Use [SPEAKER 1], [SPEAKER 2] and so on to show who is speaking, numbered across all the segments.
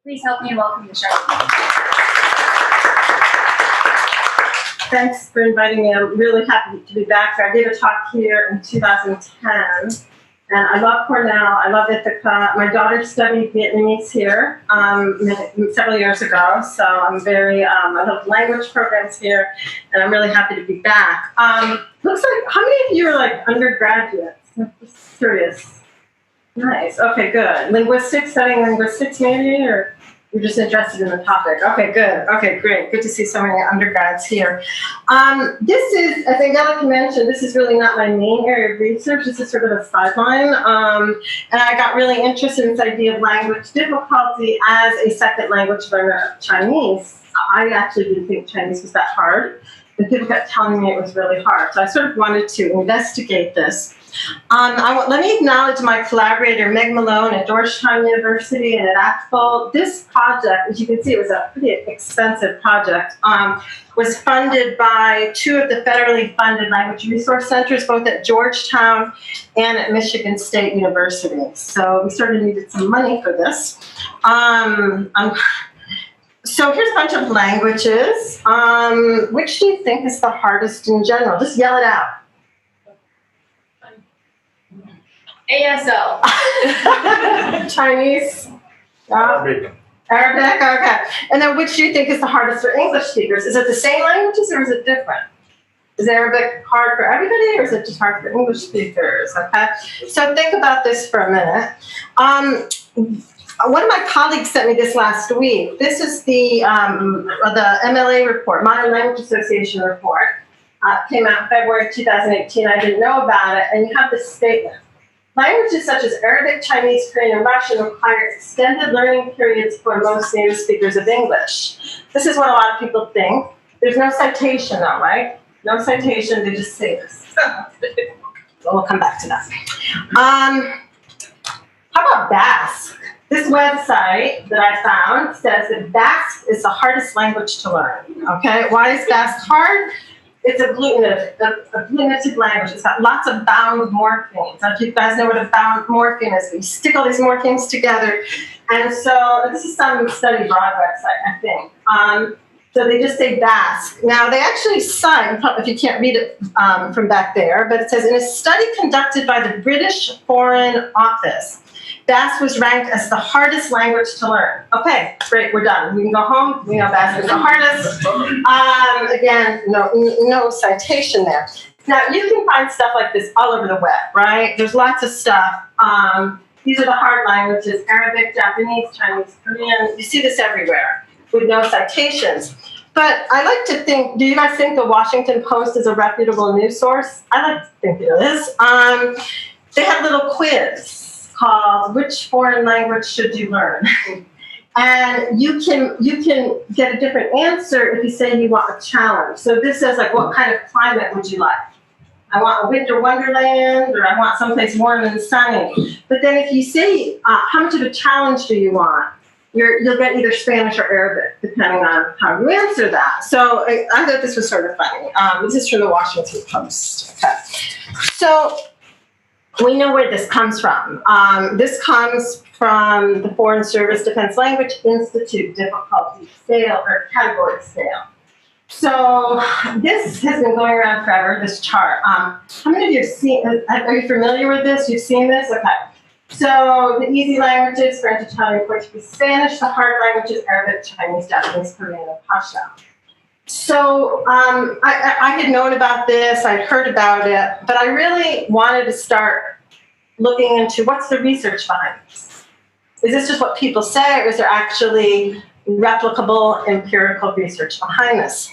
[SPEAKER 1] Please help me welcome the Charlene.
[SPEAKER 2] Thanks for inviting me. I'm really happy to be back. I gave a talk here in 2010, and I love Cornell. I love Ithaca. My daughter studied Vietnamese here several years ago, so I'm I love language programs here, and I'm really happy to be back. Looks like, how many of you are like undergraduates? I'm just curious. Nice. Okay, good. Linguistics, studying linguistics maybe, or you're just interested in the topic? Okay, good. Okay, great. Good to see so many undergrads here. This is, as Angelica mentioned, this is really not my main area of research. This is sort of a sideline. And I got really interested in this idea of language difficulty as a second language learner of Chinese. I actually didn't think Chinese was that hard, and people kept telling me it was really hard. So I sort of wanted to investigate this. Let me acknowledge my collaborator, Meg Malone at Georgetown University and at ACTFL. This project, as you can see, it was a pretty expensive project, was funded by two of the federally funded language resource centers, both at Georgetown and at Michigan State University. So we sort of needed some money for this. So here's a bunch of languages. Which do you think is the hardest in general? Just yell it out.
[SPEAKER 1] ASL.
[SPEAKER 2] Chinese?
[SPEAKER 3] Arabic.
[SPEAKER 2] Arabic, okay. And then which do you think is the hardest for English speakers? Is it the same languages or is it different? Is Arabic hard for everybody or is it just hard for English speakers? Okay. So think about this for a minute. One of my colleagues sent me this last week. This is the MLA report, Modern Language Association report. Came out in February 2018. I didn't know about it. And you have this statement. Languages such as Arabic, Chinese, Korean, and Russian require extended learning periods for most native speakers of English. This is what a lot of people think. There's no citation though, right? No citation, they just say this. So we'll come back to that. How about Basque? This website that I found says that Basque is the hardest language to learn, okay? Why is Basque hard? It's a agglutinative language. It's got lots of bound morphemes. If you guys know what a bound morpheme is, we stick all these morphemes together. And so this is some study broad website, I think. So they just say Basque. Now they actually cite, if you can't read it from back there, but it says, in a study conducted by the British Foreign Office, Basque was ranked as the hardest language to learn. Okay, great, we're done. We can go home. We know Basque is the hardest. Again, no citation there. Now, you can find stuff like this all over the web, right? There's lots of stuff. These are the hard languages, Arabic, Japanese, Chinese, Korean. You see this everywhere with no citations. But I like to think, do you guys think the Washington Post is a reputable news source? I like to think it is. They have a little quiz called Which Foreign Language Should You Learn? And you can get a different answer if you say you want a challenge. So this says like, what kind of climate would you like? I want a winter wonderland, or I want someplace warm and sunny. But then if you say, how much of a challenge do you want? You'll get either Spanish or Arabic, depending on how you answer that. So I thought this was sort of funny. This is from the Washington Post. Okay. So we know where this comes from. This comes from the Foreign Service Defense Language Institute difficulty scale or category scale. So this has been going around forever, this chart. How many of you have seen, are you familiar with this? You've seen this? Okay. So the easy languages, French, Italian, Portuguese, Spanish. The hard languages, Arabic, Chinese, Japanese, Korean, and Pashto. So I had known about this, I'd heard about it, but I really wanted to start looking into what's the research behind this. Is this just what people say, or is there actually replicable empirical research behind this?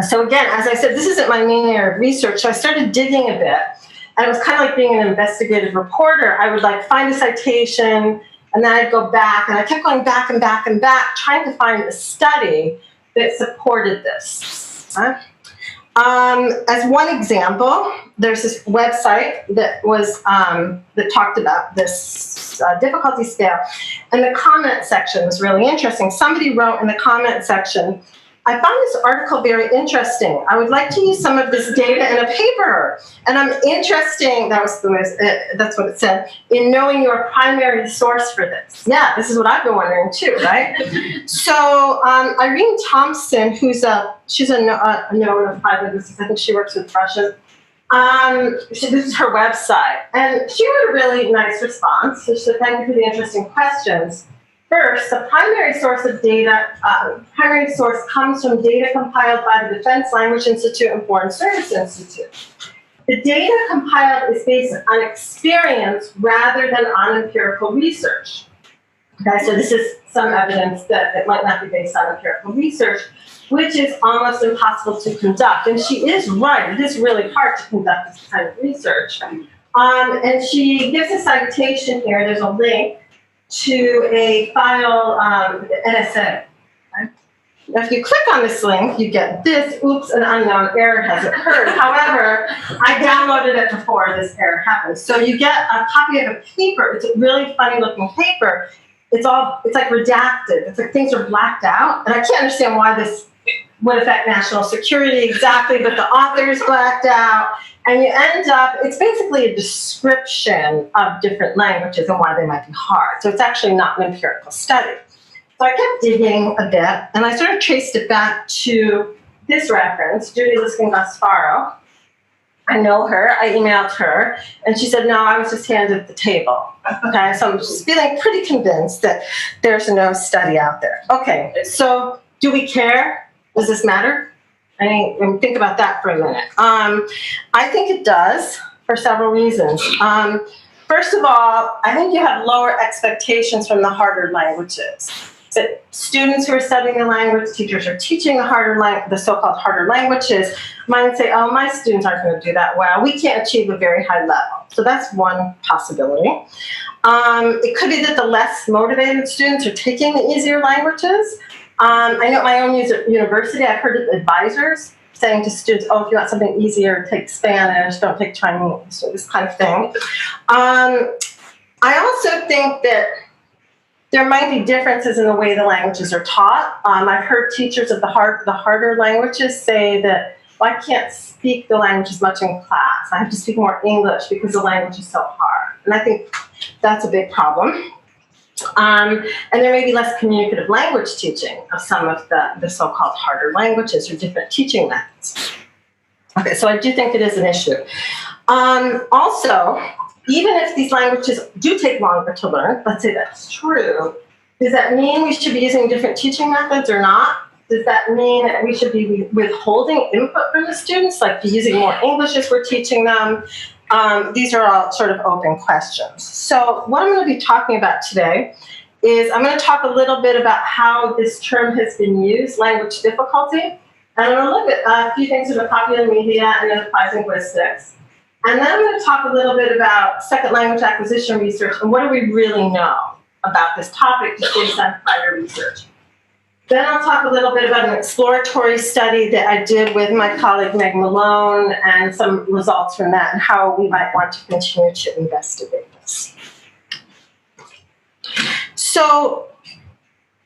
[SPEAKER 2] So again, as I said, this isn't my main area of research, so I started digging a bit, and it was kind of like being an investigative reporter. I would like find a citation, and then I'd go back, and I kept going back and back and back, trying to find a study that supported this. As one example, there's this website that was that talked about this difficulty scale, and the comment section was really interesting. Somebody wrote in the comment section, I found this article very interesting. I would like to use some of this data in a paper. And I'm interested, that's what it said, in knowing your primary source for this. Yeah, this is what I've been wondering too, right? So Irene Thompson, she's a known applied linguist, I think she works with Russian. This is her website. And she wrote a really nice response. So she said, thank you for the interesting questions. First, the primary source comes from data compiled by the Defense Language Institute and Foreign Service Institute. The data compiled is based on experience rather than on empirical research. Okay, so this is some evidence that it might not be based on empirical research, which is almost impossible to conduct. And she is right, it is really hard to conduct this kind of research. And she gives a citation here, there's a link to a file, NSA. Okay? Now, if you click on this link, you get this, oops, an unknown error has occurred. However, I downloaded it before this error happened. So you get a copy of a paper. It's a really funny looking paper. It's like redacted. It's like things are blacked out. And I can't understand why this would affect national security exactly, but the author is blacked out. And you end up, it's basically a description of different languages and why they might be hard. So it's actually not an empirical study. So I kept digging a bit, and I sort of traced it back to this reference, Judy Liskin-Gasparo. I know her, I emailed her, and she said, no, I was just handed the table. Okay, so I'm just feeling pretty convinced that there's no study out there. Okay, so do we care? Does this matter? I mean, think about that for a minute. I think it does for several reasons. First of all, I think you have lower expectations from the harder languages. But students who are studying the language, teachers are teaching the so-called harder languages, might say, oh, my students aren't going to do that well. We can't achieve a very high level. So that's one possibility. It could be that the less motivated students are taking the easier languages. I know at my own university, I've heard of advisors saying to students, oh, if you want something easier, take Spanish, don't take Chinese, so this kind of thing. I also think that there might be differences in the way the languages are taught. I've heard teachers of the harder languages say that, well, I can't speak the language as much in class. I have to speak more English because the language is so hard. And I think that's a big problem. And there may be less communicative language teaching of some of the so-called harder languages or different teaching methods. Okay, so I do think it is an issue. Also, even if these languages do take longer to learn, let's say that's true, does that mean we should be using different teaching methods or not? Does that mean that we should be withholding input from the students, like using more English as we're teaching them? These are all sort of open questions. So what I'm going to be talking about today is I'm going to talk a little bit about how this term has been used, language difficulty. And I'm going to look at a few things about popular media and then applied linguistics. And then I'm going to talk a little bit about second language acquisition research and what do we really know about this topic just based on prior research. Then I'll talk a little bit about an exploratory study that I did with my colleague Meg Malone and some results from that and how we might want to continue to investigate this. So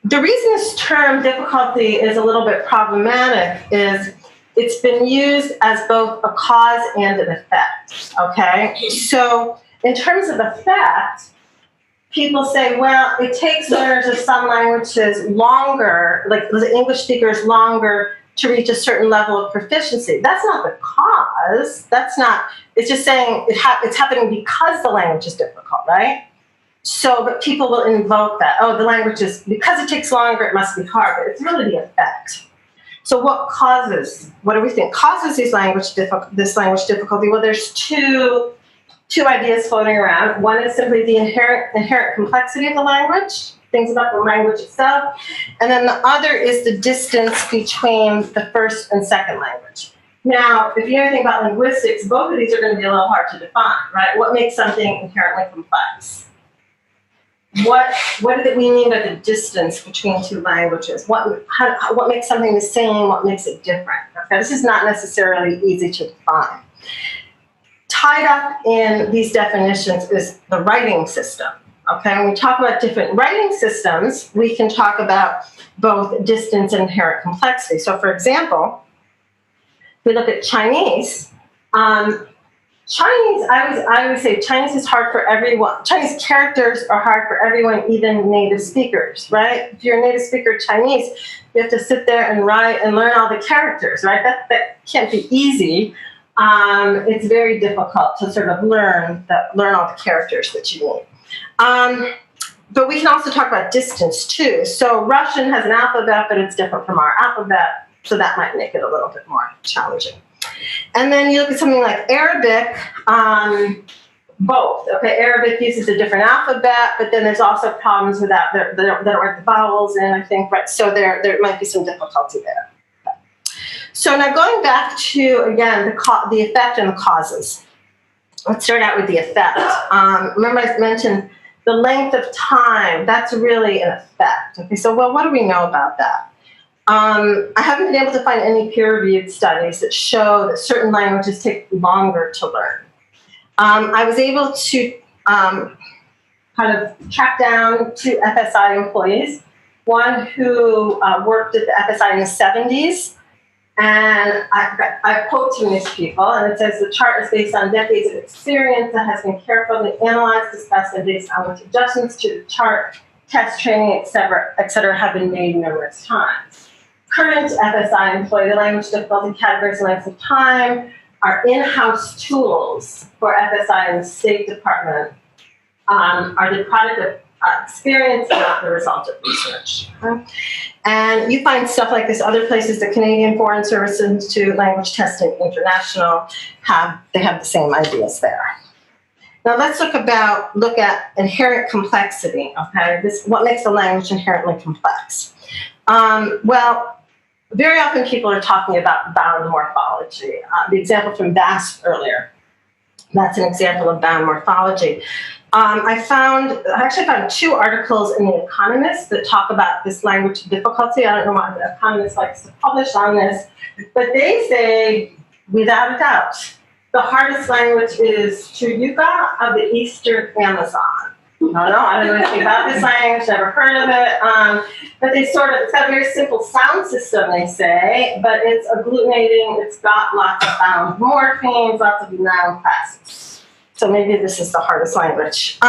[SPEAKER 2] the reason this term difficulty is a little bit problematic is it's been used as both a cause and an effect, okay? So in terms of effect, people say, well, it takes learners of some languages longer, like the English speakers longer to reach a certain level of proficiency. That's not the cause. That's not, it's just saying it's happening because the language is difficult, right? So, but people will invoke that. Oh, the language is, because it takes longer, it must be hard, but it's really the effect. So what do we think causes this language difficulty? Well, there's two ideas floating around. One is simply the inherent complexity of the language, things about the language itself. And then the other is the distance between the first and second language. Now, if you know anything about linguistics, both of these are going to be a little hard to define, right? What makes something inherently complex? What do we mean by the distance between two languages? What makes something the same? What makes it different? Okay, this is not necessarily easy to define. Tied up in these definitions is the writing system. Okay, when we talk about different writing systems, we can talk about both distance and inherent complexity. So for example, if we look at Chinese, Chinese, I would say Chinese is hard for everyone. Chinese characters are hard for everyone, even native speakers, right? If you're a native speaker of Chinese, you have to sit there and write and learn all the characters, right? That can't be easy. It's very difficult to sort of learn all the characters that you need. But we can also talk about distance too. So Russian has an alphabet, but it's different from our alphabet, so that might make it a little bit more challenging. And then you look at something like Arabic, both. Okay, Arabic uses a different alphabet, but then there's also problems with that. They don't write the vowels in, I think, right? So there might be some difficulty there. So now going back to, again, the effect and the causes. Let's start out with the effect. Remember I mentioned the length of time, that's really an effect. Okay, so well, what do we know about that? I haven't been able to find any peer-reviewed studies that show that certain languages take longer to learn. I was able to kind of track down two FSI employees, one who worked at the FSI in the 70s, and I quote from these people, and it says the chart is based on decades of experience that has been carefully analyzed, discussed, and based on which adjustments to the chart, test training, et cetera, have been made numerous times. Current FSI employee, the language difficulty categories and lengths of time are in-house tools for FSI and the State Department, are the product of experience, not the result of research. Okay? And you find stuff like this other places. The Canadian Foreign Service Institute, Language Testing International, they have the same ideas there. Now let's look at inherent complexity. Okay, what makes a language inherently complex? Well, very often people are talking about bound morphology. The example from Basque earlier, that's an example of bound morphology. I actually found two articles in The Economist that talk about this language difficulty. I don't know why The Economist likes to publish on this, but they say, without a doubt, the hardest language is Chuyuka of the Eastern Amazon. I don't know anything about this language, never heard of it. But it's got a very simple sound system, they say, but it's agglutinating, it's got lots of bound morphemes, lots of noun classes. So maybe this is the hardest language.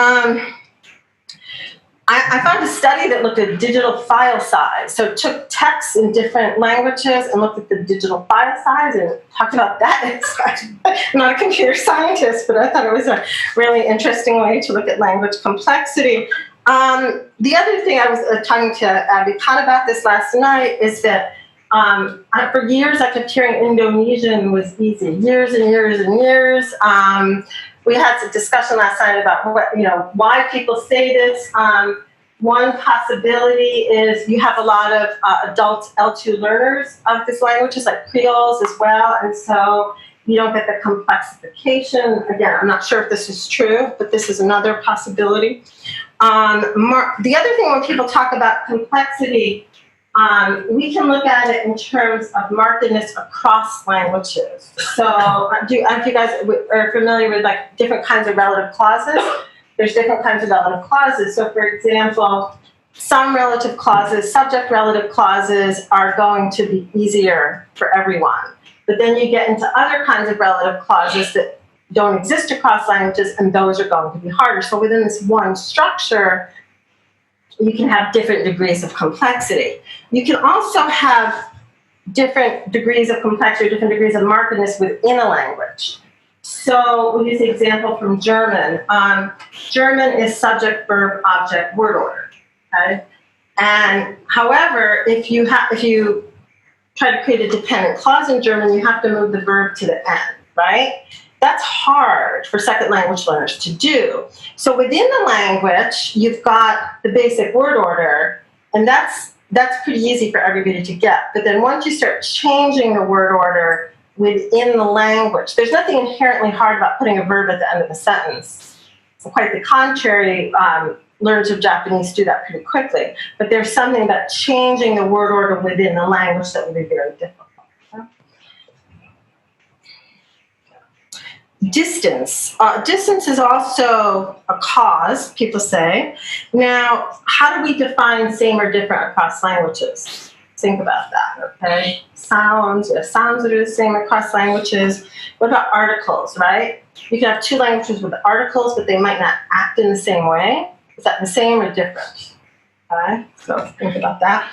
[SPEAKER 2] I found a study that looked at digital file size. So it took text in different languages and looked at the digital file size and talked about that. I'm not a computer scientist, but I thought it was a really interesting way to look at language complexity. The other thing I was talking to Abby Khan about this last night is that for years I kept hearing Indonesian was easy, years and years and years. We had some discussion last night about why people say this. One possibility is you have a lot of adult L2 learners of this language, like Creoles as well, and so you don't get the complexification. Again, I'm not sure if this is true, but this is another possibility. The other thing when people talk about complexity, we can look at it in terms of markedness across languages. So if you guys are familiar with like different kinds of relative clauses, there's different kinds of relative clauses. So for example, some relative clauses, subject relative clauses, are going to be easier for everyone. But then you get into other kinds of relative clauses that don't exist across languages, and those are going to be harder. So within this one structure, you can have different degrees of complexity. You can also have different degrees of complexity, different degrees of markedness within a language. So we'll use the example from German. German is subject, verb, object, word order. Okay? And however, if you try to create a dependent clause in German, you have to move the verb to the end, right? That's hard for second language learners to do. So within the language, you've got the basic word order, and that's pretty easy for everybody to get. But then once you start changing the word order within the language, there's nothing inherently hard about putting a verb at the end of a sentence. So quite the contrary, learners of Japanese do that pretty quickly. But there's something about changing the word order within the language that would be very difficult. Distance. Distance is also a cause, people say. Now, how do we define same or different across languages? Think about that, okay? Sounds, we have sounds that are the same across languages. What about articles, right? You can have two languages with articles, but they might not act in the same way. Is that the same or different? Okay, so think about that.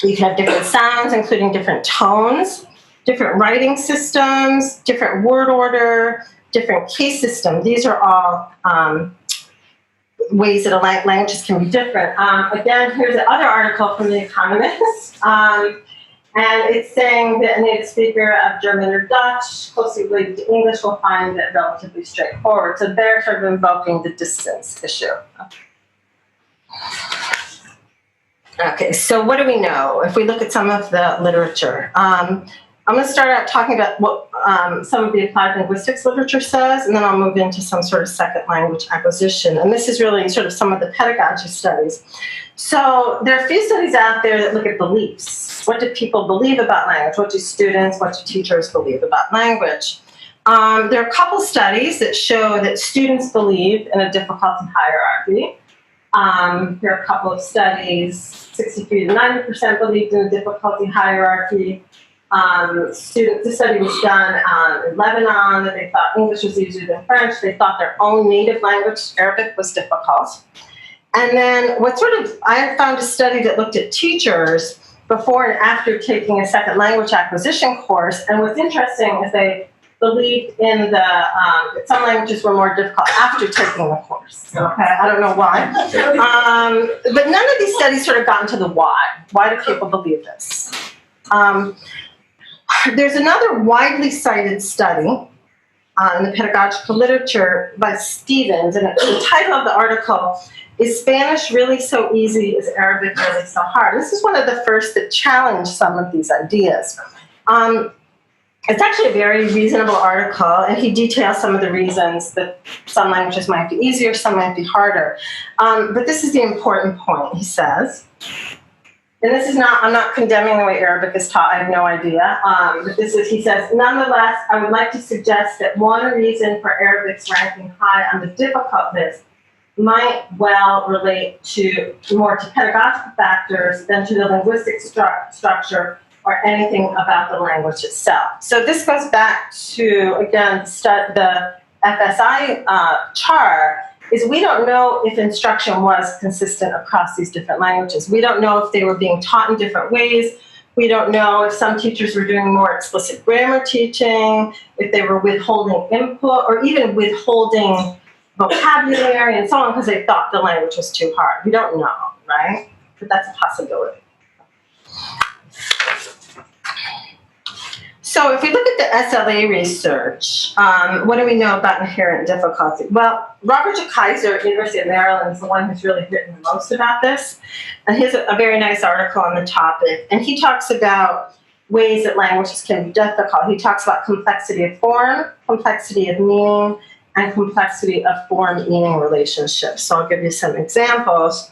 [SPEAKER 2] You can have different sounds, including different tones, different writing systems, different word order, different case system. These are all ways that languages can be different. Again, here's another article from The Economist. And it's saying that a native speaker of German or Dutch closely related to English will find it relatively straightforward. So they're sort of invoking the distance issue. Okay, so what do we know? If we look at some of the literature, I'm going to start out talking about what some of the applied linguistics literature says, and then I'll move into some sort of second language acquisition. And this is really sort of some of the pedagogy studies. So there are a few studies out there that look at beliefs. What do people believe about language? What do students, what do teachers believe about language? There are a couple studies that show that students believe in a difficulty hierarchy. There are a couple of studies, 63 to 90% believed in a difficulty hierarchy. This study was done in Lebanon, and they thought English was easier than French. They thought their own native language, Arabic, was difficult. And then I found a study that looked at teachers before and after taking a second language acquisition course. And what's interesting is they believed in that some languages were more difficult after taking the course. Okay, I don't know why. But none of these studies sort of got into the why. Why do people believe this? There's another widely cited study in the pedagogical literature by Stevens, and the title of the article is Spanish Really So Easy? Is Arabic Really So Hard? This is one of the first that challenged some of these ideas. It's actually a very reasonable article, and he details some of the reasons that some languages might be easier, some might be harder. But this is the important point, he says. And this is not, I'm not condemning the way Arabic is taught, I have no idea. But he says, nonetheless, I would like to suggest that one reason for Arabic's ranking high on the difficult list might well relate more to pedagogical factors than to the linguistic structure or anything about the language itself. So this goes back to, again, the FSI chart, is we don't know if instruction was consistent across these different languages. We don't know if they were being taught in different ways. We don't know if some teachers were doing more explicit grammar teaching, if they were withholding input, or even withholding vocabulary and so on because they thought the language was too hard. We don't know, right? But that's a possibility. So if we look at the SLA research, what do we know about inherent difficulty? Well, Robert J. Kaiser at University of Maryland is the one who's really written the most about this. And he has a very nice article on the topic. And he talks about ways that languages can be difficult. He talks about complexity of form, complexity of meaning, and complexity of form-meaning relationships. So I'll give you some examples.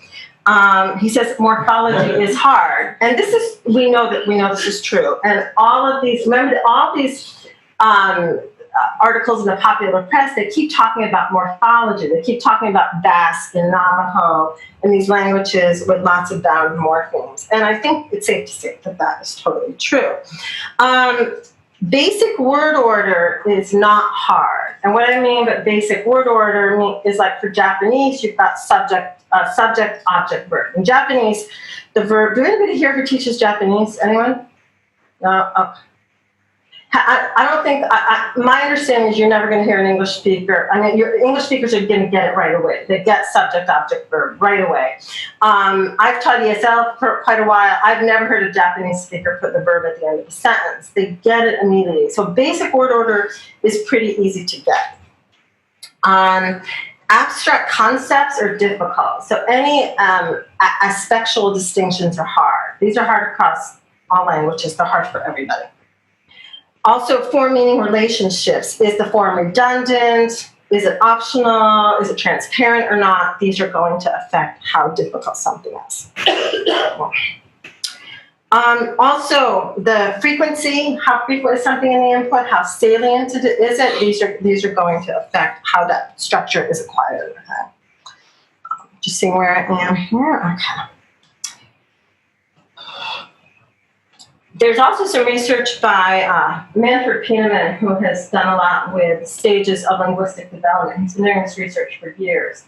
[SPEAKER 2] He says morphology is hard, and we know this is true. And all of these, remember that all these articles in the popular press, they keep talking about morphology. They keep talking about Basque and Navajo and these languages with lots of bound morphemes. And I think it's safe to say that that is totally true. Basic word order is not hard. And what I mean by basic word order is like for Japanese, you've got subject, object, verb. In Japanese, the verb, do anybody here who teaches Japanese? Anyone? No? Oh. I don't think, my understanding is you're never going to hear an English speaker. I mean, your English speakers are going to get it right away. They get subject, object, verb right away. I've taught ESL for quite a while. I've never heard a Japanese speaker put the verb at the end of the sentence. They get it immediately. So basic word order is pretty easy to get. Abstract concepts are difficult. So any aspectual distinctions are hard. These are hard across all languages. They're hard for everybody. Also, form-meaning relationships. Is the form redundant? Is it optional? Is it transparent or not? These are going to affect how difficult something is. Also, the frequency, how frequent is something in the input, how salient is it, these are going to affect how that structure is acquired. Okay. Just seeing where I am here. Okay. There's also some research by Manfred Pieneman, who has done a lot with stages of linguistic development. He's been doing this research for years.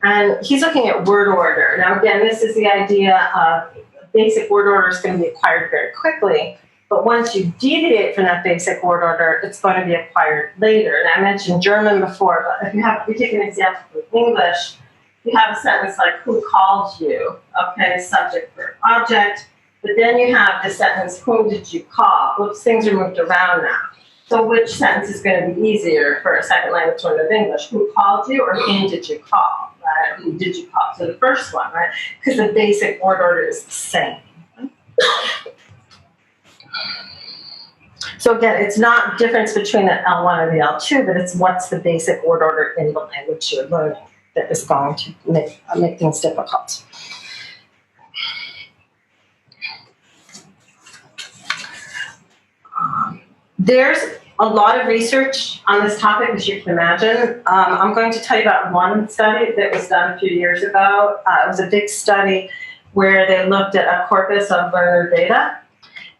[SPEAKER 2] And he's looking at word order. Now, again, this is the idea of basic word order is going to be acquired very quickly. But once you deviate from that basic word order, it's going to be acquired later. And I mentioned German before, but if we take an example with English, you have a sentence like, who calls you? Okay, subject, verb, object. But then you have the sentence, whom did you call? Oops, things are moved around now. So which sentence is going to be easier for a second language learner of English? Who called you or whom did you call? Right? Who did you call? So the first one, right? Because the basic word order is the same. So again, it's not difference between the L1 and the L2, but it's what's the basic word order in the language you're learning that is going to make things difficult. There's a lot of research on this topic, as you can imagine. I'm going to tell you about one study that was done a few years ago. It was a big study where they looked at a corpus of learner data.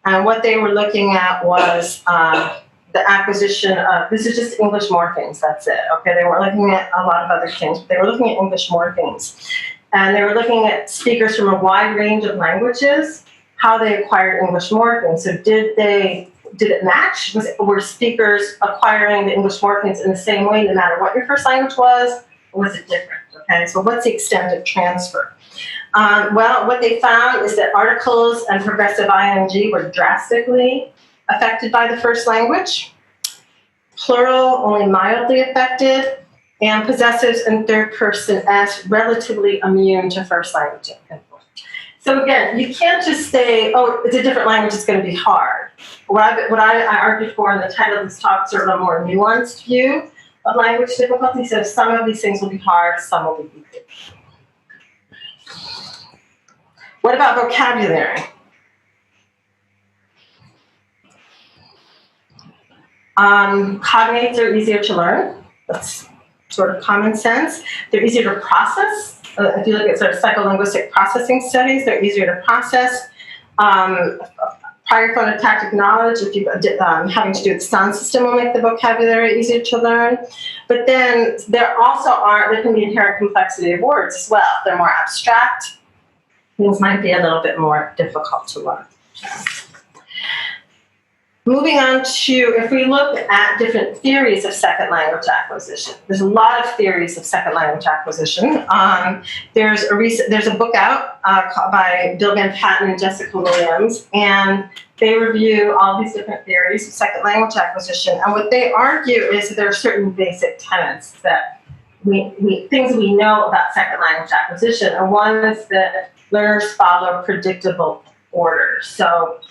[SPEAKER 2] And what they were looking at was the acquisition of, this is just English morphemes, that's it. Okay, they weren't looking at a lot of other things, but they were looking at English morphemes. And they were looking at speakers from a wide range of languages, how they acquired English morphemes. So did it match? Were speakers acquiring the English morphemes in the same way no matter what your first language was, or was it different? Okay, so what's the extent of transfer? Well, what they found is that articles and progressive ing were drastically affected by the first language, plural only mildly affected, and possessives and third person S relatively immune to first language input. So again, you can't just say, oh, it's a different language, it's going to be hard. What I argued for in the title of this talk is sort of a more nuanced view of language difficulty. So some of these things will be hard, some will be easy. What about vocabulary? Cognates are easier to learn. That's sort of common sense. They're easier to process. If you look at sort of psycholinguistic processing studies, they're easier to process. Prior phonotactic knowledge, if you having to do with the sound system, will make the vocabulary easier to learn. But then there can be inherent complexity of words as well. They're more abstract. Things might be a little bit more difficult to learn. Moving on to, if we look at different theories of second language acquisition, there's a lot of theories of second language acquisition. There's a book out by Bill Van Patten and Jessica Williams, and they review all these different theories of second language acquisition. And what they argue is that there are certain basic tenets that things we know about second language acquisition, and one is that learners follow predictable orders. So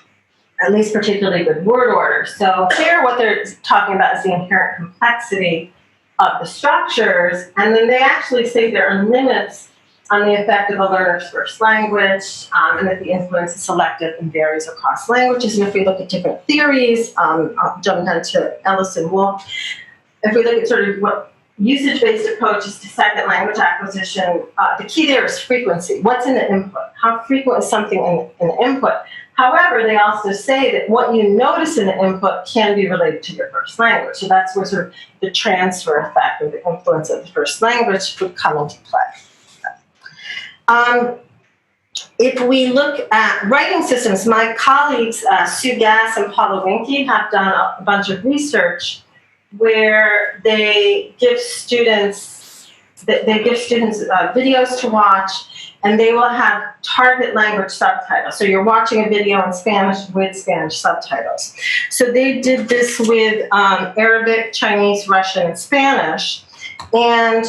[SPEAKER 2] at least particularly good word order. So here what they're talking about is the inherent complexity of the structures, and then they actually say there are limits on the effect of a learner's first language, and that the influence is selective and varies across languages. And if we look at different theories, I'll jump down to Ellis and Wolf. If we look at sort of what usage-based approaches to second language acquisition, the key there is frequency. What's in the input? How frequent is something in the input? However, they also say that what you notice in the input can be related to your first language. So that's where sort of the transfer effect or the influence of the first language would come into play. If we look at writing systems, my colleagues, Sue Gass and Paula Winke, have done a bunch of research where they give students videos to watch, and they will have target language subtitles. So you're watching a video in Spanish with Spanish subtitles. So they did this with Arabic, Chinese, Russian, and Spanish. And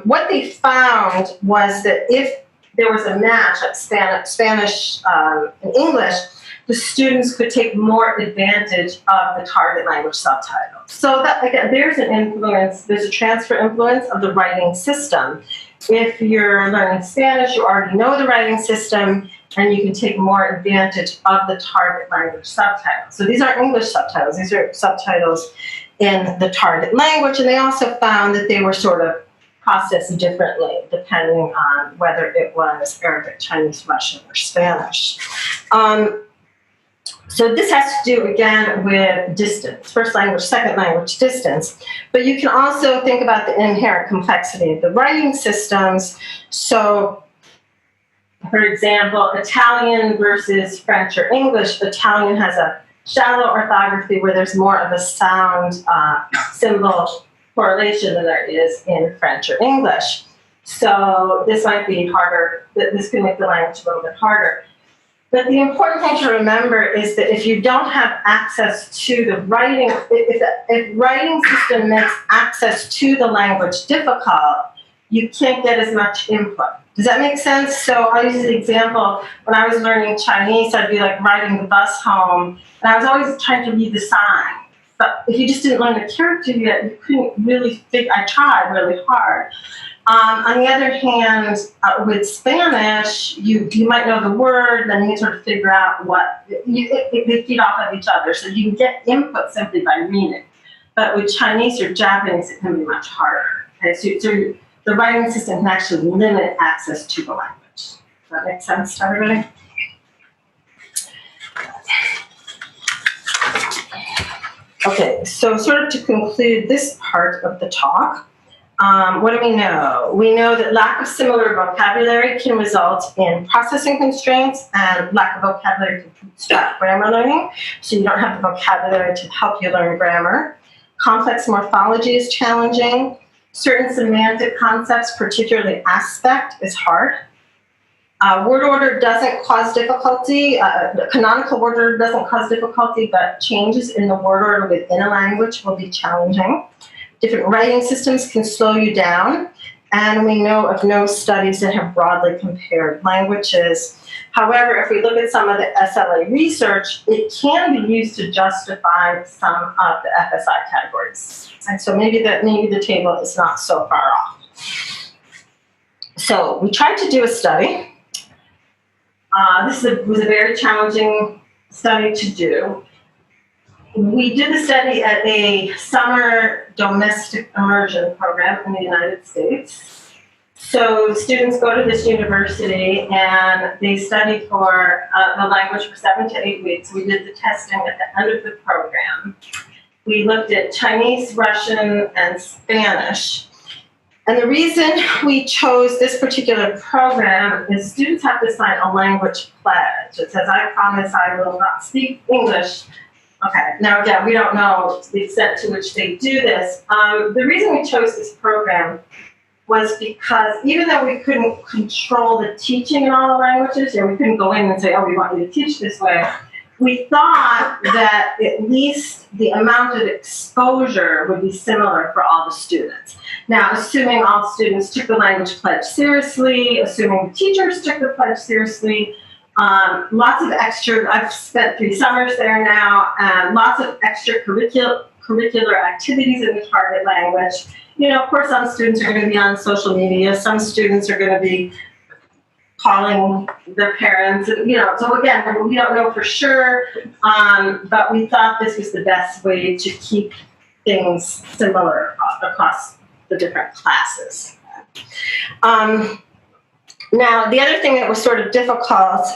[SPEAKER 2] what they found was that if there was a match at Spanish and English, the students could take more advantage of the target language subtitle. So that, again, there's an influence, there's a transfer influence of the writing system. If you're learning Spanish, you already know the writing system, and you can take more advantage of the target language subtitles. So these aren't English subtitles, these are subtitles in the target language, and they also found that they were sort of processed differently depending on whether it was Arabic, Chinese, Russian, or Spanish. So this has to do, again, with distance, first language, second language, distance. But you can also think about the inherent complexity of the writing systems. So, for example, Italian versus French or English, Italian has a shallow orthography where there's more of a sound symbol correlation than there is in French or English. So this might be harder, this can make the language a little bit harder. But the important thing to remember is that if you don't have access to the writing, if writing system makes access to the language difficult, you can't get as much input. Does that make sense? So I'll use the example, when I was learning Chinese, I'd be like riding the bus home, and I was always trying to read the sign. But if you just didn't learn the character yet, you couldn't really figure, I tried really hard. On the other hand, with Spanish, you might know the word, then you can sort of figure out what, they feed off of each other. So you can get input simply by reading. But with Chinese or Japanese, it can be much harder. Okay? So the writing system can actually limit access to the language. Does that make sense to everybody? Okay, so sort of to conclude this part of the talk, what do we know? We know that lack of similar vocabulary can result in processing constraints, and lack of vocabulary can obstruct grammar learning, so you don't have the vocabulary to help you learn grammar. Complex morphology is challenging. Certain semantic concepts, particularly aspect, is hard. Word order doesn't cause difficulty. The canonical word order doesn't cause difficulty, but changes in the word order within a language will be challenging. Different writing systems can slow you down, and we know of no studies that have broadly compared languages. However, if we look at some of the SLA research, it can be used to justify some of the FSI categories. And so maybe the table is not so far off. So we tried to do a study. This was a very challenging study to do. We did the study at a summer domestic immersion program in the United States. So students go to this university and they study for the language for 7 to 8 weeks. We did the testing at the end of the program. We looked at Chinese, Russian, and Spanish. And the reason we chose this particular program is students have to sign a language pledge. It says, I promise I will not speak English. Okay, now again, we don't know the extent to which they do this. The reason we chose this program was because even though we couldn't control the teaching in all the languages, we couldn't go in and say, oh, we want you to teach this way, we thought that at least the amount of exposure would be similar for all the students. Now, assuming all students took the language pledge seriously, assuming the teachers took the pledge seriously, lots of extra, I've spent 3 summers there now, lots of extracurricular activities in the target language. You know, of course, some students are going to be on social media, some students are going to be calling their parents, you know, so again, we don't know for sure, but we thought this was the best way to keep things similar across the different classes. Now, the other thing that was sort of difficult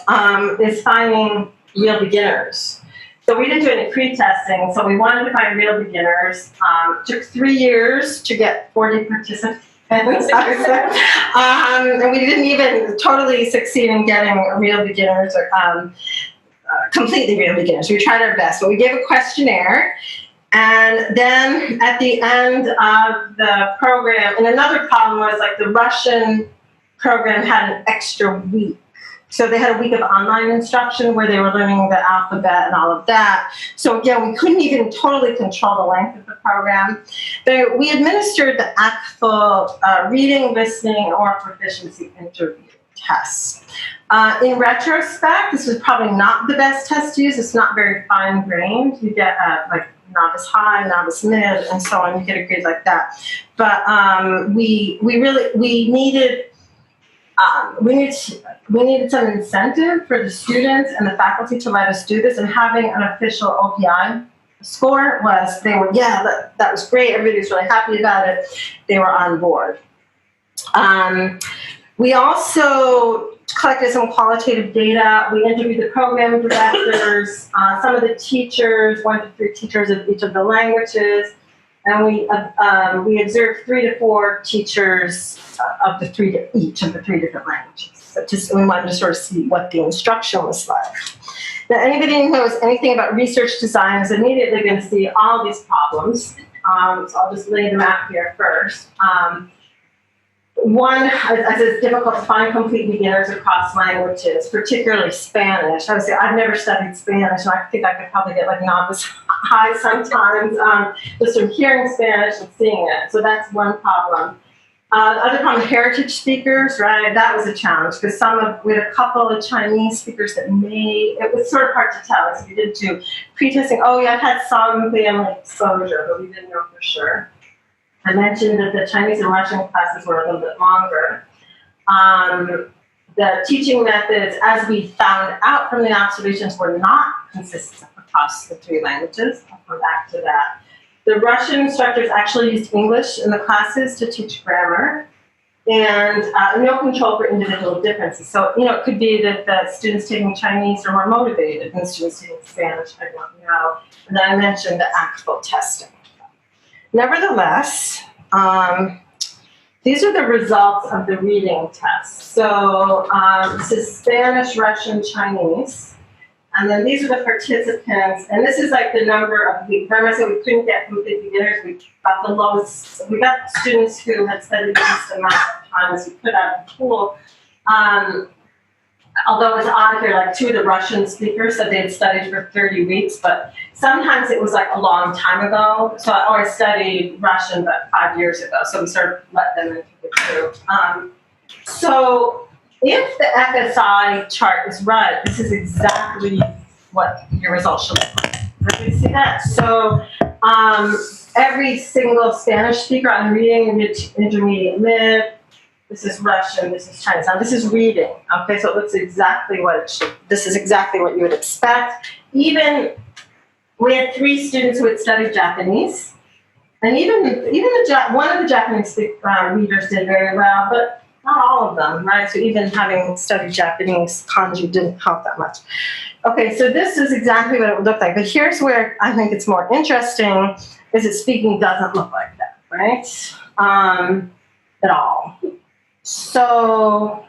[SPEAKER 2] is finding real beginners. So we didn't do any pre-testing, so we wanted to find real beginners. It took 3 years to get 40 participants. And we didn't even totally succeed in getting real beginners or completely real beginners. We tried our best, but we gave a questionnaire. And then at the end of the program, and another problem was like the Russian program had an extra week. So they had a week of online instruction where they were learning the alphabet and all of that. So again, we couldn't even totally control the length of the program. But we administered the actual reading, listening, or proficiency interview tests. In retrospect, this was probably not the best test to use. It's not very fine-grained. You get like novice high, novice mid, and so on. You get a grade like that. But we needed We needed some incentive for the students and the faculty to let us do this, and having an official OPI score was, that was great, everybody was really happy about it, they were on board. We also collected some qualitative data. We interviewed the program directors, some of the teachers, 1 to 3 teachers of each of the languages, and we observed 3 to 4 teachers of each of the 3 different languages. So we wanted to sort of see what the instruction was like. Now, anybody who knows anything about research design is immediately going to see all these problems. So I'll just lay them out here first. One, as it's difficult to find complete beginners across languages, particularly Spanish. I would say I've never studied Spanish, and I think I could probably get like novice high sometimes, just from hearing Spanish and seeing it. So that's one problem. The other problem, heritage speakers, right? That was a challenge because we had a couple of Chinese speakers that it was sort of hard to tell. So we did do pre-testing. Oh, yeah, I've had some family exposure, but we didn't know for sure. I mentioned that the Chinese and Russian classes were a little bit longer. The teaching methods, as we found out from the observations, were not consistent across the 3 languages. I'll come back to that. The Russian instructors actually used English in the classes to teach grammar, and no control for individual differences. So, it could be that the students taking Chinese are more motivated than students taking Spanish, I don't know. And then I mentioned the actual testing. Nevertheless, these are the results of the reading test. So this is Spanish, Russian, Chinese. And then these are the participants. And this is like the number of, remember I said we couldn't get complete beginners. We got the lowest, we got students who had studied the least amount of time as we put out the pool. Although it was odd here, like 2 of the Russian speakers said they had studied for 30 weeks, but sometimes it was like a long time ago. So I always studied Russian, but 5 years ago. So we sort of let them into the group. So if the FSI chart is right, this is exactly what your results should look like. Did you see that? So every single Spanish speaker on reading, intermediate, mid. This is Russian, this is Chinese. Now this is reading, okay? So it looks exactly this is exactly what you would expect. Even, we had 3 students who had studied Japanese. And even one of the Japanese readers did very well, but not all of them, right? So even having studied Japanese, kanji didn't help that much. Okay, so this is exactly what it would look like. But here's where I think it's more interesting, is that speaking doesn't look like that, right? At all. So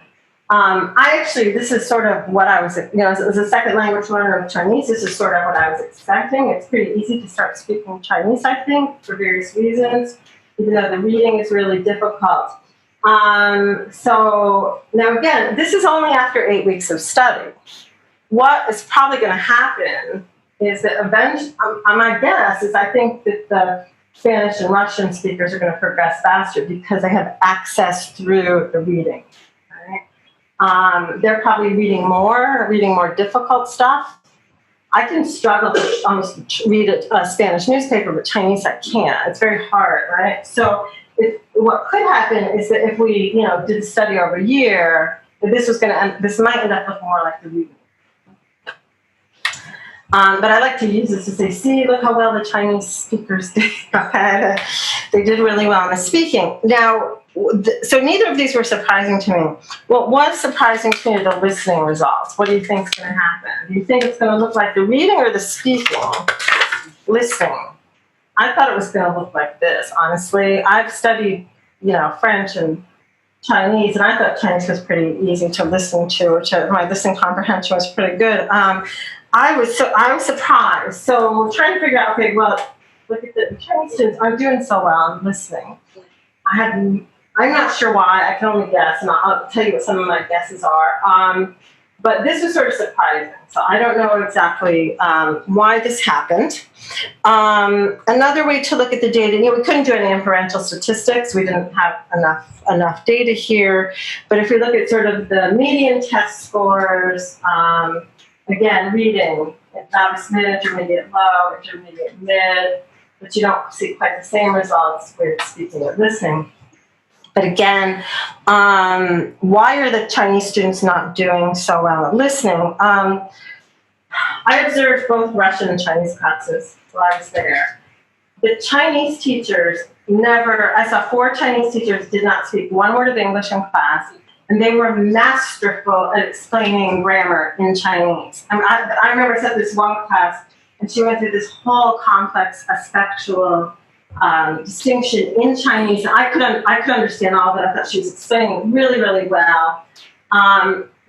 [SPEAKER 2] this is sort of what I was, as a second language learner of Chinese, this is sort of what I was expecting. It's pretty easy to start speaking Chinese, I think, for various reasons, even though the reading is really difficult. So now again, this is only after 8 weeks of study. What is probably going to happen is that eventually, my guess is I think that the Spanish and Russian speakers are going to progress faster because they have access through the reading. Right? They're probably reading more difficult stuff. I can struggle to almost read a Spanish newspaper, but Chinese I can't. It's very hard, right? So what could happen is that if we, did the study over a year, this might end up looking more like the reading. But I like to use this to say, see, look how well the Chinese speakers did. Okay? They did really well in the speaking. Now, so neither of these were surprising to me. What was surprising to me are the listening results. What do you think is going to happen? Do you think it's going to look like the reading or the speaking? Listening. I thought it was going to look like this, honestly. I've studied, French and Chinese, and I thought Chinese was pretty easy to listen to, my listening comprehension was pretty good. I was surprised. So trying to figure out, okay, well, look at the Chinese students aren't doing so well in listening. I'm not sure why. I can only guess, and I'll tell you what some of my guesses are. But this was sort of surprising. So I don't know exactly why this happened. Another way to look at the data, we couldn't do any inferential statistics. We didn't have enough data here. But if we look at sort of the median test scores, again, reading, novice mid, intermediate low, intermediate mid, but you don't see quite the same results with speaking or listening. But again, why are the Chinese students not doing so well at listening? I observed both Russian and Chinese classes while I was there. The Chinese teachers I saw 4 Chinese teachers did not speak one word of English in class, and they were masterful at explaining grammar in Chinese. I remember I sat this one class, and she went through this whole complex aspectual distinction in Chinese. I could understand all of it. I thought she was explaining really, really well.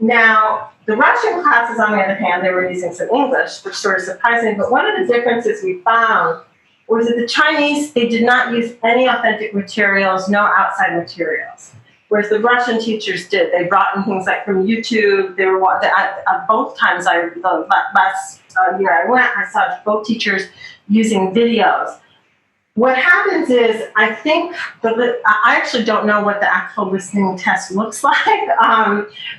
[SPEAKER 2] Now, the Russian classes, on the other hand, they were using some English, which sort of surprised me. But one of the differences we found was that the Chinese, they did not use any authentic materials, no outside materials. Whereas the Russian teachers did. They brought in things like from YouTube. They were both times the last year I went, I saw both teachers using videos. What happens is, I think, I actually don't know what the actual listening test looks like,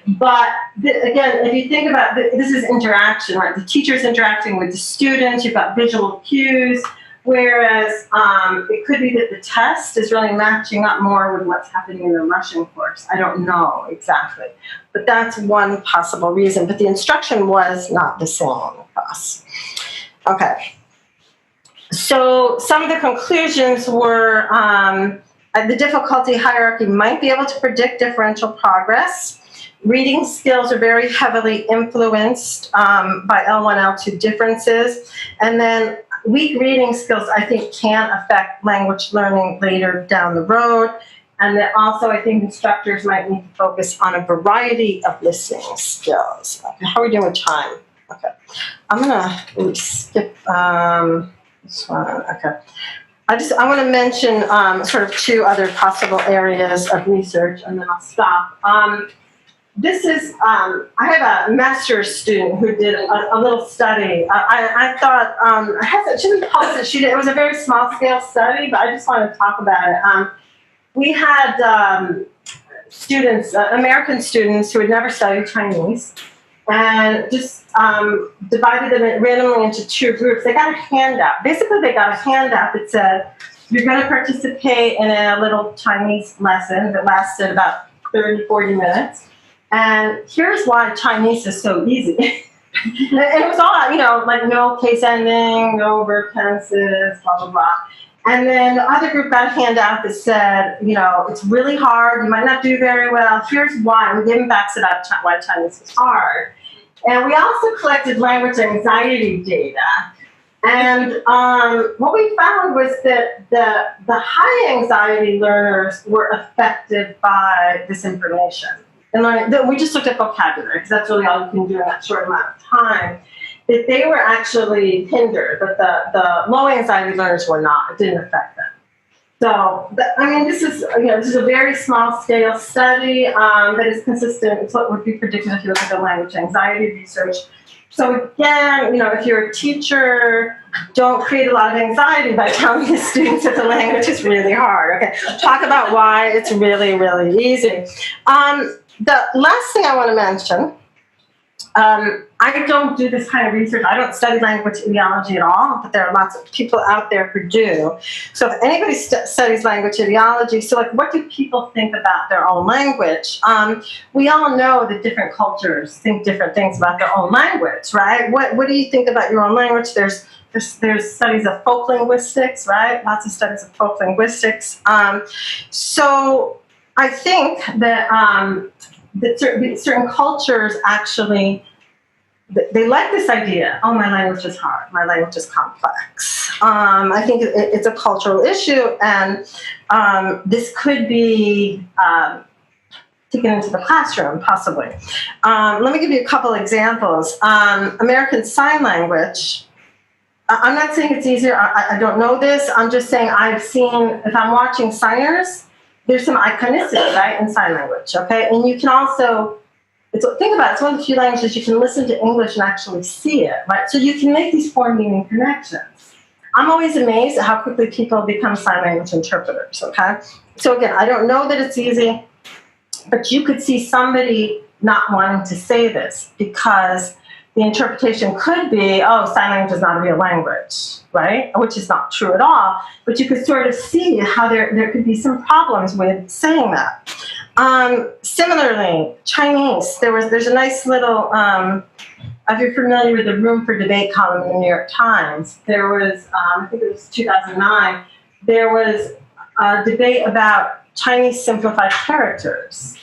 [SPEAKER 2] but again, if you think about this is interaction, right? The teacher's interacting with the students, you've got visual cues, whereas it could be that the test is really matching up more with what's happening in the Russian course. I don't know exactly, but that's one possible reason, but the instruction was not the same for us. Okay. So some of the conclusions were the difficulty hierarchy might be able to predict differential progress. Reading skills are very heavily influenced by L1, L2 differences. And then weak reading skills, I think, can affect language learning later down the road. And then also, I think instructors might need to focus on a variety of listening skills. Okay, how are we doing with time? Okay, I'm gonna skip this one. Okay, I want to mention sort of 2 other possible areas of research, and then I'll stop. This is, I have a master's student who did a little study. I thought, she didn't publish it. It was a very small scale study, but I just wanted to talk about it. We had students, American students who had never studied Chinese, and just divided them randomly into 2 groups. They got a handout. Basically, they got a handout that said, you're going to participate in a little Chinese lesson that lasted about 30, 40 minutes. And here's why Chinese is so easy. And it was all, like no case ending, no verb tenses, blah, blah, blah. And then the other group got a handout that said, it's really hard. You might not do very well. Here's why. We gave them facts about why Chinese is hard. And we also collected language anxiety data. And what we found was that the high anxiety learners were affected by this information. And we just looked at vocabulary, because that's really all you can do in that short amount of time. That they were actually hindered, but the low anxiety learners were not. It didn't affect them. So, this is a very small scale study that is consistent with what would be predicted if you look at the language anxiety research. So again, if you're a teacher, don't create a lot of anxiety by telling the students that the language is really hard. Okay, talk about why it's really, really easy. The last thing I want to mention, I don't do this kind of research. I don't study language ideology at all, but there are lots of people out there who do. So if anybody studies language ideology, so what do people think about their own language? We all know that different cultures think different things about their own language, right? What do you think about your own language? There's studies of folk linguistics, right? Lots of studies of folk linguistics. So I think that certain cultures actually, they like this idea, my language is hard, my language is complex. I think it's a cultural issue, and this could be taken into the classroom, possibly. Let me give you a couple examples. American Sign Language. I'm not saying it's easier. I don't know this. I'm just saying I've seen, if I'm watching signers, there's some iconicity, right, in sign language, okay? And you can also, think about it, it's one of the few languages you can listen to English and actually see it, right? So you can make these form-meaning connections. I'm always amazed at how quickly people become sign language interpreters, okay? So again, I don't know that it's easy, but you could see somebody not wanting to say this because the interpretation could be, oh, sign language is not a real language, right? Which is not true at all. But you could sort of see how there could be some problems with saying that. Similarly, Chinese, there's a nice little, if you're familiar with the Room for Debate column in the New York Times, there was, I think it was 2009, there was a debate about Chinese simplified characters,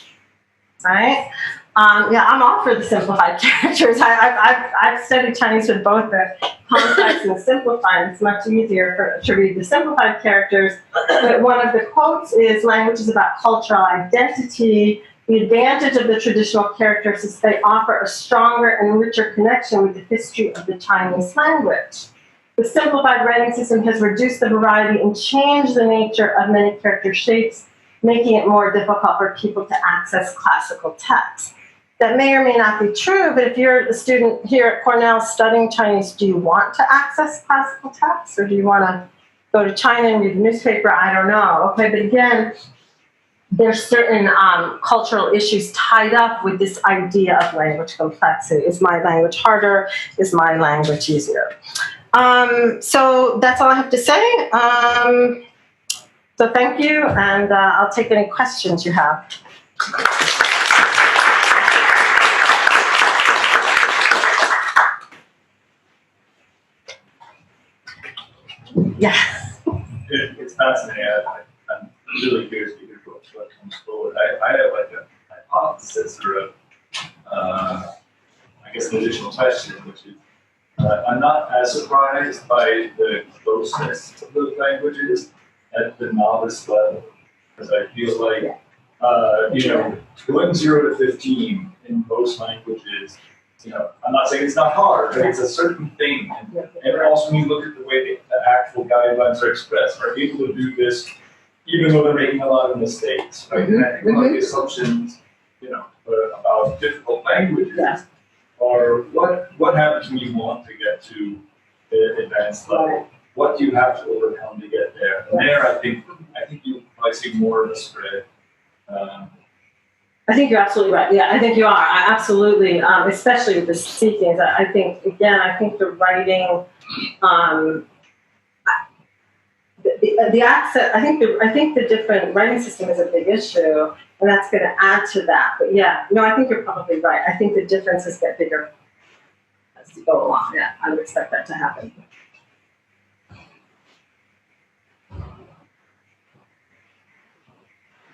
[SPEAKER 2] right? Yeah, I'm all for the simplified characters. I've studied Chinese with both the complex and the simplified. It's much easier to read the simplified characters. But one of the quotes is, language is about cultural identity. The advantage of the traditional characters is they offer a stronger and richer connection with the history of the Chinese language. The simplified writing system has reduced the variety and changed the nature of many character shapes, making it more difficult for people to access classical texts. That may or may not be true, but if you're a student here at Cornell studying Chinese, do you want to access classical texts, or do you want to go to China and read the newspaper? I don't know. Okay, but again, there's certain cultural issues tied up with this idea of language complexity. Is my language harder? Is my language easier? So that's all I have to say. So thank you, and I'll take any questions you have. Yes.
[SPEAKER 3] It's fascinating. I'm really curious to hear what comes forward. I have like a hypothesis or a, I guess, an additional question, which is, I'm not as surprised by the closeness to those languages at the novice level, because I feel like, going 0 to 15 in most languages, I'm not saying it's not hard, but it's a certain thing. And also when you look at the way the actual guidelines are expressed, are able to do this even though they're making a lot of mistakes, right? And I think one of the assumptions, about difficult languages are what happens when you want to get to the advanced level? What do you have to overcome to get there? And there, I think you might see more of a spread.
[SPEAKER 2] I think you're absolutely right. Yeah, I think you are. I absolutely, especially with the speaking. I think the writing, the accent. I think the different writing system is a big issue, and that's going to add to that. But yeah, no, I think you're probably right. I think the differences get bigger as you go along. Yeah, I would expect that to happen.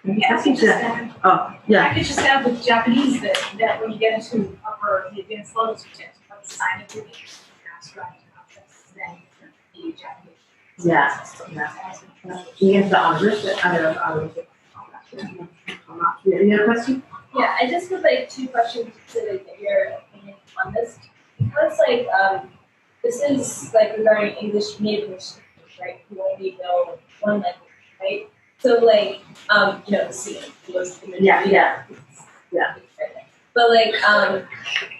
[SPEAKER 1] Yeah, I could just add, I could just add with Japanese that when you get into the advanced levels, you tend to have silent reading, abstract concepts, then the Japanese.
[SPEAKER 2] Yeah. You have to understand. I don't know if you have a question?
[SPEAKER 4] Yeah, I just have like two questions to get your opinion on this. Because this is like regarding English native English speakers, right? Who only know one language, right? So like, the scene was in the
[SPEAKER 2] Yeah.
[SPEAKER 4] But like,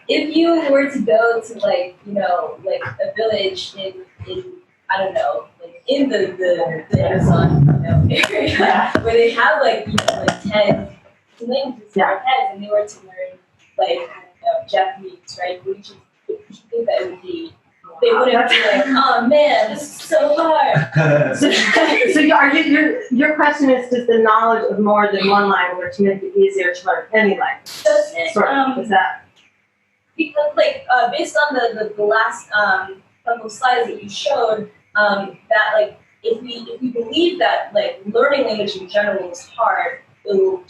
[SPEAKER 4] if you were to go to like, a village in I don't know, like in the Amazon, area where they have like 10 languages in their heads, and they were to learn like Japanese, right? Would you think that it would be? They wouldn't be like, oh man, this is so hard.
[SPEAKER 2] So your question is, does the knowledge of more than one language make it easier to learn any language? Is that?
[SPEAKER 4] Because based on the last couple of slides that you showed, that like if we believe that like learning language in general is hard, we'll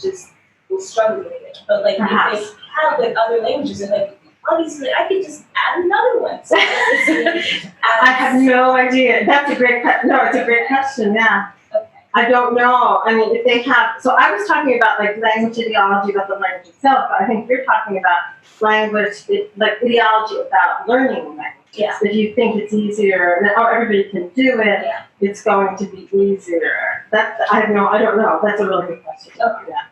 [SPEAKER 4] struggle with it. But like
[SPEAKER 2] Perhaps.
[SPEAKER 4] if they have like other languages and like obviously I could just add another one. So
[SPEAKER 2] I have no idea. That's a great question. No, it's a great question. Yeah.
[SPEAKER 4] Okay.
[SPEAKER 2] I don't know. I mean, if they have, so I was talking about like language ideology about the language itself, but I think you're talking about language, like ideology about learning language.
[SPEAKER 4] Yeah.
[SPEAKER 2] If you think it's easier, or everybody can do it, it's going to be easier. I don't know. That's a really good question.
[SPEAKER 4] Okay.
[SPEAKER 2] Yeah.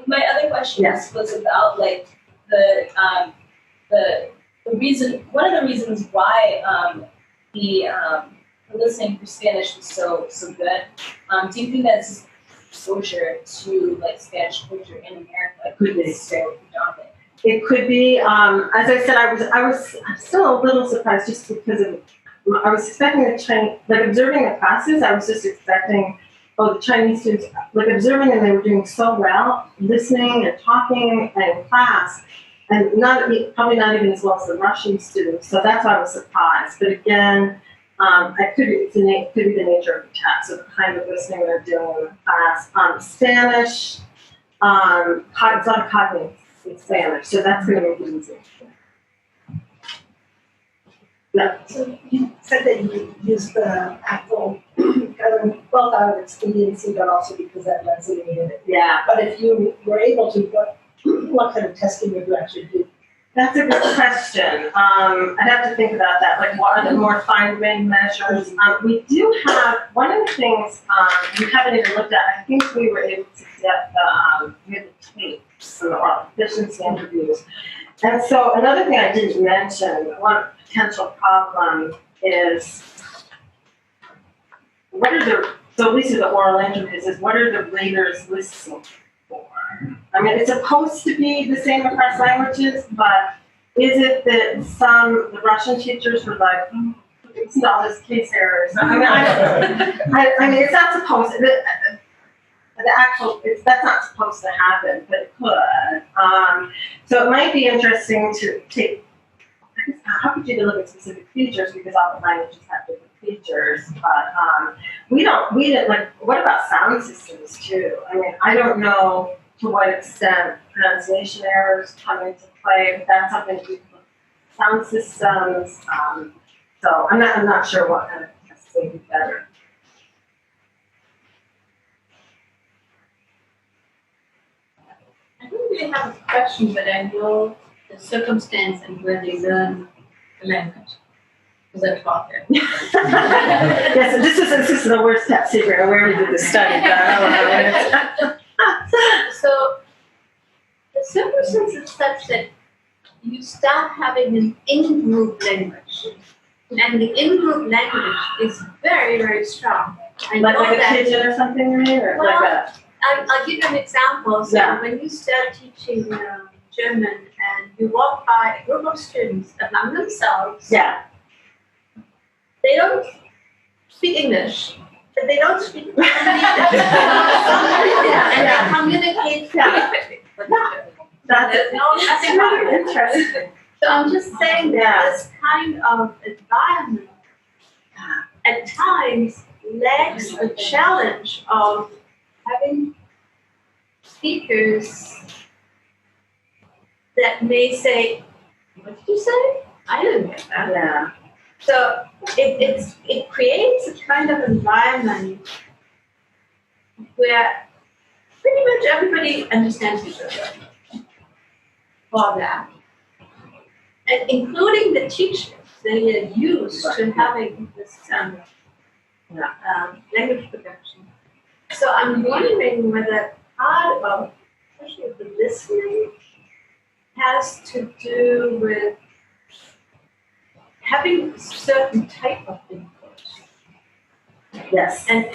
[SPEAKER 4] My other question was about like the reason. One of the reasons why the listening for Spanish was so good. Do you think that's exposure to like Spanish culture in America?
[SPEAKER 2] Could be.
[SPEAKER 4] So predominant.
[SPEAKER 2] It could be, as I said, I'm still a little surprised just because of, I was expecting the Chinese, like observing the classes, I was just expecting, the Chinese students, like observing them, they were doing so well, listening and talking and in class, and probably not even as well as the Russian students, so that's why I was surprised. But again, it could be the nature of the test, so the kind of listening they're doing in the class. Spanish, it's not cognitive. It's Spanish, so that's going to be easy. Yeah.
[SPEAKER 5] So you said that you used the Apple both out of expediency, but also because that resonated.
[SPEAKER 2] Yeah.
[SPEAKER 5] But if you were able to, what kind of testing would you actually do?
[SPEAKER 2] That's a good question. I'd have to think about that. Like, what are the more fine-grained measures? We do have, one of the things we haven't even looked at, I think we were able to get we had the tapes and the proficiency interviews. And so another thing I didn't mention, one potential problem is, so at least with the oral interviews, is what are the raters listening for? I mean, it's supposed to be the same across languages, but is it that the Russian teachers were like, listen to all this case errors? I mean, it's not supposed to, that's not supposed to happen, but it could. So it might be interesting to take, I guess, how could you look at specific features because all the languages have different features, but we didn't like, what about sound systems too? I mean, I don't know to what extent pronunciation errors come into play, but that's something we look at. Sound systems, so I'm not sure what kind of tests would be better.
[SPEAKER 6] I don't really have a question, but I know the circumstance and where they learn the language. Because I taught there.
[SPEAKER 2] Yes, so this is the worst top secret. I rarely did this study, but I don't know.
[SPEAKER 6] So the circumstance is such that you start having an in-group language. And the in-group language is very, very strong. I know
[SPEAKER 2] Like a
[SPEAKER 6] that.
[SPEAKER 2] pigeon or something, right? Or
[SPEAKER 6] Well,
[SPEAKER 2] like a,
[SPEAKER 6] I'll give you an example. So
[SPEAKER 2] Yeah.
[SPEAKER 6] when you start teaching German and you walk by a group of students among themselves,
[SPEAKER 2] yeah.
[SPEAKER 6] they don't speak English, but they don't speak Japanese. And they communicate perfectly with each other. There's nothing wrong with it.
[SPEAKER 2] Interesting.
[SPEAKER 6] So I'm just saying that this kind of environment at times lacks the challenge of having speakers that may say, "What did you say? I didn't get that."
[SPEAKER 2] Yeah.
[SPEAKER 6] So it creates a kind of environment where pretty much everybody understands each other for that. And including the teachers, they are used to having this language production. So I'm wondering whether part of, especially the listening, has to do with having a certain type of input.
[SPEAKER 2] Yes.
[SPEAKER 6] And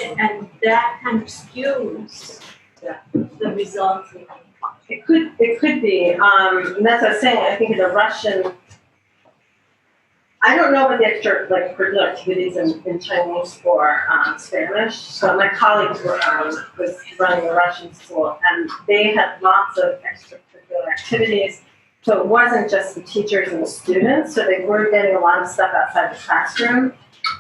[SPEAKER 6] that kind of skews the results.
[SPEAKER 2] It could be. And that's what I was saying. I think in the Russian, I don't know about the extra curricular activities in Chinese or Spanish. So my colleagues was running a Russian school, and they had lots of extracurricular activities. So it wasn't just the teachers and the students. So they were getting a lot of stuff outside the classroom.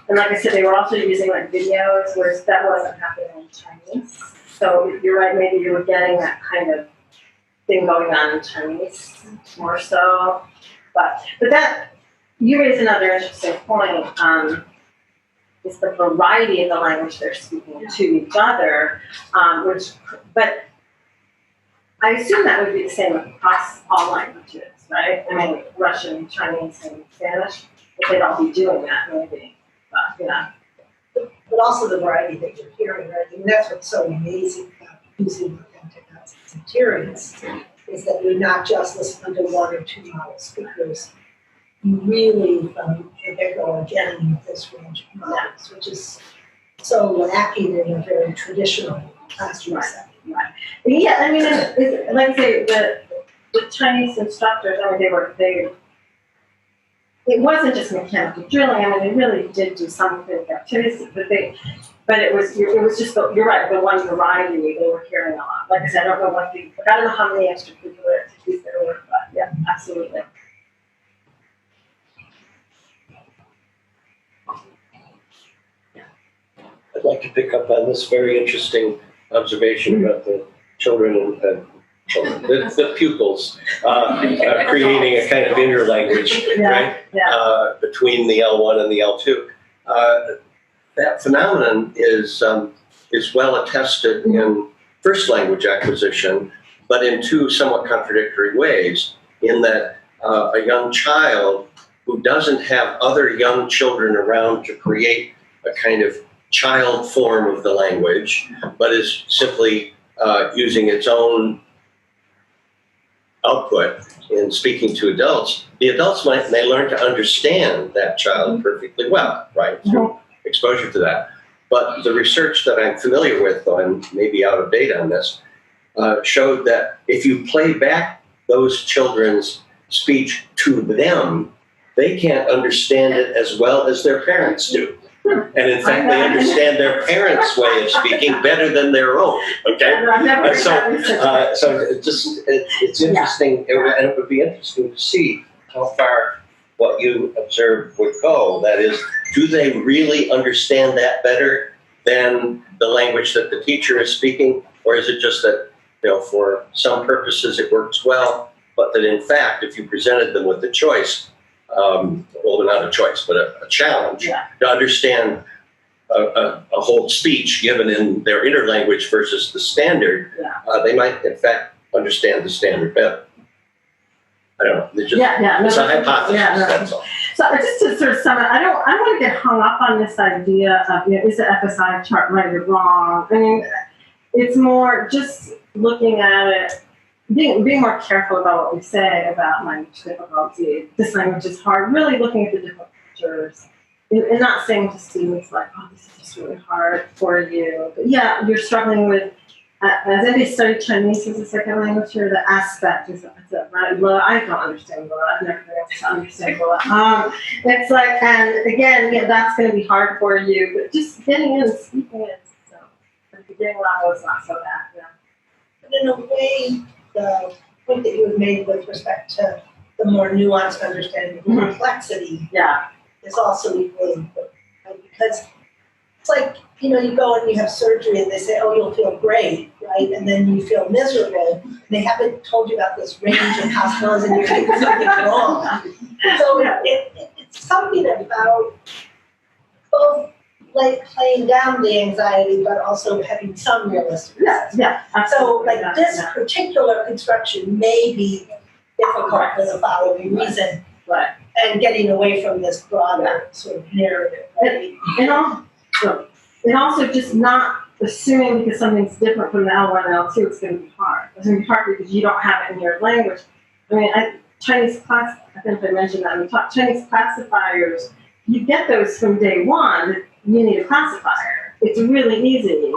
[SPEAKER 2] And like I said, they were also using videos, whereas that wasn't happening in Chinese. So you're right. Maybe you were getting that kind of thing going on in Chinese more so. But that. You raise another interesting point, is the variety of the language they're speaking to each other, but I assume that would be the same across all languages, right? I mean, Russian, Chinese, and Spanish, but they'd all be doing that maybe, but yeah.
[SPEAKER 5] But also the variety that you're hearing, right? I mean, that's what's so amazing about using authentic experience, is that you're not just listening to one or two model speakers. You really, from the get-go, are getting this range of models, which is so lacking in a very traditional classroom setting.
[SPEAKER 2] Right. Yeah, I mean, like I say, with Chinese instructors, I mean, it wasn't just mechanical drilling. I mean, they really did do some of the activities, but it was just, you're right, the one variety they were carrying a lot. Like I said, I don't know how many extracurricular activities there were, but yeah, absolutely.
[SPEAKER 7] I'd like to pick up on this very interesting observation about the children and the pupils creating a kind of interlanguage, right?
[SPEAKER 2] Yeah.
[SPEAKER 7] Between the L1 and the L2. That phenomenon is well attested in first language acquisition, but in two somewhat contradictory ways, in that a young child who doesn't have other young children around to create a kind of child form of the language, but is simply using its own output in speaking to adults, the adults may learn to understand that child perfectly well, right, through exposure to that. But the research that I'm familiar with, though I'm maybe out of date on this, showed that if you play back those children's speech to them, they can't understand it as well as their parents do. And in fact, they understand their parents' way of speaking better than their own. Okay, so it's interesting, and it would be interesting to see how far what you observed would go. That is, do they really understand that better than the language that the teacher is speaking, or is it just that, you know, for some purposes it works well, but that in fact, if you presented them with the choice, well, not a choice, but a challenge to understand a whole speech given in their interlanguage versus the standard, they might, in fact, understand the standard better. I don't know. It's a hypothesis. That's all.
[SPEAKER 2] So just to sort of sum it, I don't want to get hung up on this idea of, you know, is the FSI chart right or wrong? I mean, it's more just looking at it, being more careful about what we say about language difficulty. This language is hard. Really looking at the different features and not saying to students like, oh, this is just really hard for you. But yeah, you're struggling with, as anybody studied Chinese as a second language here, the aspect is right. Well, I don't understand well. I've never been able to understand well. It's like, and again, yeah, that's going to be hard for you. But just getting in and speaking it, so at the beginning level is not so bad. Yeah.
[SPEAKER 5] But in a way, the point that you have made with respect to the more nuanced understanding of complexity is also equally important, right? Because it's like, you know, you go and you have surgery and they say, oh, you'll feel great, right? And then you feel miserable. And they haven't told you about this range of possibilities and you're doing something wrong. So it's something about both like playing down the anxiety, but also having some realistic. So like this particular construction may be difficult for the following reason, and getting away from this broader sort of narrative. Right?
[SPEAKER 2] And also just not assuming because something's different from the L1 and L2, it's going to be hard. It's going to be hard because you don't have it in your language. I mean, Chinese class, I think I mentioned that, Chinese classifiers, you get those from day one. You need a classifier. It's really easy.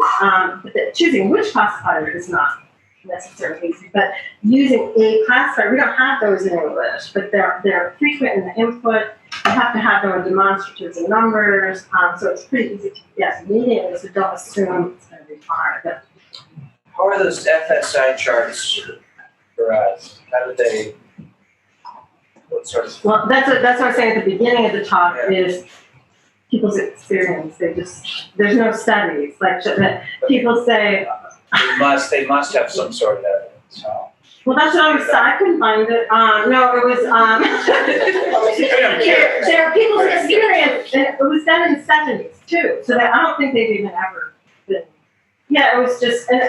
[SPEAKER 2] But choosing which classifier is not necessarily easy. But using a classifier, we don't have those in English, but they're frequent in the input. You have to have them with demonstratives and numbers. So it's pretty easy to get meaning, so don't assume it's going to be hard. But
[SPEAKER 8] how are those FSI charts for us? How do they, what sort of?
[SPEAKER 2] Well, that's what I was saying at the beginning of the talk is people's experience. There's no studies. Like people say,
[SPEAKER 8] they must have some sort of evidence. Huh?
[SPEAKER 2] Well, that's what I was saying. I couldn't find it. No, it was, there are people's experience, and it was done in the 70s, too. So I don't think they've even ever been. Yeah, it was just, and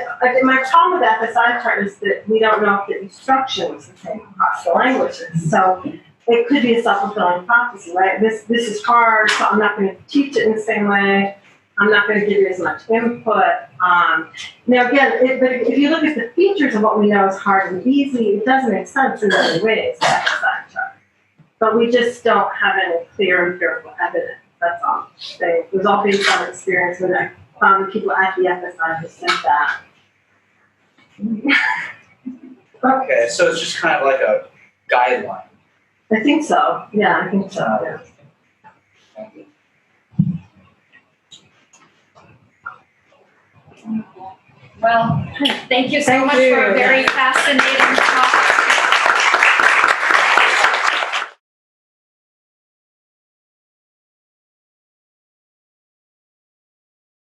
[SPEAKER 2] my problem with the FSI chart is that we don't know if the instruction was the same across the languages. So it could be a self-fulfilling prophecy, right? This is hard, so I'm not going to teach it in the same way. I'm not going to give you as much input. Now, again, but if you look at the features of what we know is hard and easy, it does make sense in many ways, the FSI chart. But we just don't have any clear empirical evidence. That's all. It was all based on experience when I found the people at the FSI who said that.
[SPEAKER 8] Okay, so it's just kind of like a guideline.
[SPEAKER 2] I think so, yeah, I think so, yeah.
[SPEAKER 1] Well, thank you so
[SPEAKER 2] Thank
[SPEAKER 1] much
[SPEAKER 2] you.
[SPEAKER 1] for a very fascinating talk.